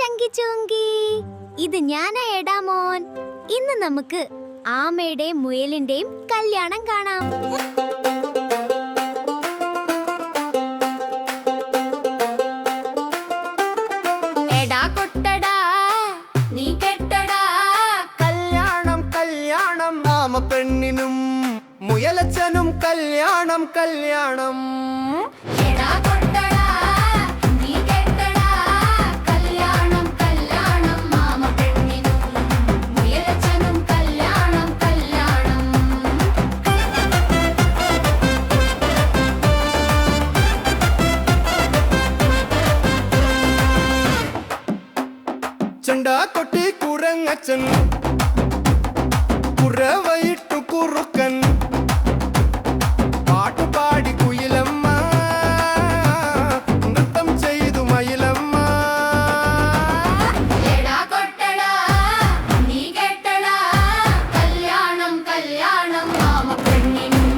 ചങ്കി ചുങ്കി. ഇത് ഞാനാ എടാമോൻ. ഇന്ന് നമുക്ക് ആമയുടെയും മുയലിന്റെയും കല്യാണം കാണാം. എടാ കൊട്ടടാ നീ കെട്ടടാ. കല്യാണം കല്യാണം ആമ പെണ്ണിനും മുയലച്ചനും കല്യാണം കല്യാണം. എടാ കൊട്ടടാ നീ കെട്ടടാ. കല്യാണം കല്യാണം ആമ പെണ്ണിനും മുയലച്ചനും കല്യാണം കല്യാണം. ചെണ്ട കൊട്ടി കുരങ്ങച്ചൻ കുരവയിട്ടു കുറുക്കൻ പാട്ടുപാടി കുയിലമ്മ നൃത്തം ചെയ്തു മയിലമ്മ. എടാ കൊട്ടടാ നീ കെട്ടടാ. കല്യാണം കല്യാണം ആമ പെണ്ണിനും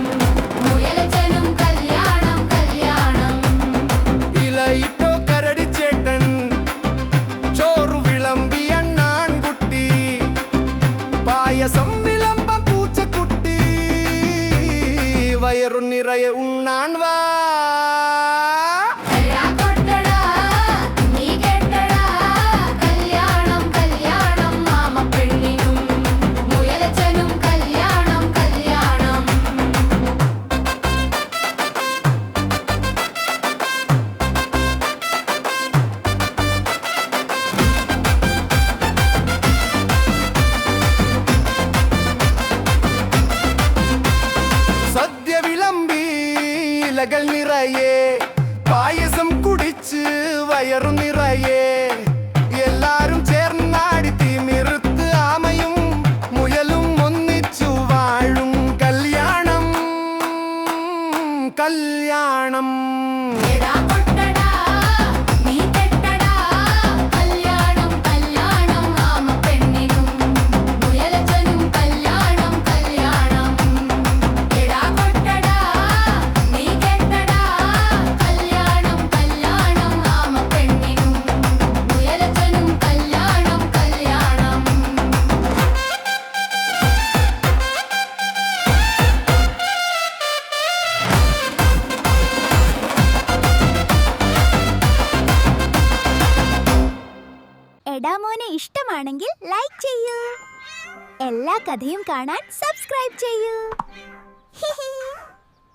മുയലച്ചനും കല്യാണം കല്യാണം. ഇലയിട്ടോ കരടിച്ചേട്ടൻ ചോറു വിളമ്പിയണ്ണാൻകുട്ടി പായസം വിളമ്പം പൂച്ചക്കുട്ടി വയറു നിറയെ ഉണ്ണാൻ വാ. എടാ കൊട്ടടാ നീ കെട്ടടാ. കല്യാണം കല്യാണം ആമ പെണ്ണിനും മുയലച്ചനും കല്യാണം കല്യാണം. സദ്യ വിളമ്പി ഇലകൾ നിറയെ പായസം കുടിച്ച് വയറു നിറയെ എല്ലാരും ചേർന്നാടി തീമിറുത്ത് ആമയും മുയലും ഒന്നിച്ചു വാഴും കല്യാണം കല്യാണം. എടാ കൊട്ടടാ നീ കെട്ടടാ. കല്യാണം കല്യാണം ആമ പെണ്ണിനും മുയലച്ചനും കല്യാണം കല്യാണം. എടാ കൊട്ടടാ നീ കെട്ടടാ. കല്യാണം കല്യാണം ആമ പെണ്ണിനും മുയലച്ചനും കല്യാണം കല്യാണം. എടാമോനെ ഇഷ്ടമാണെങ്കിൽ ലൈക്ക് ചെയ്യൂ. എല്ലാ കഥയും കാണാൻ സബ്സ്ക്രൈബ് ചെയ്യൂ.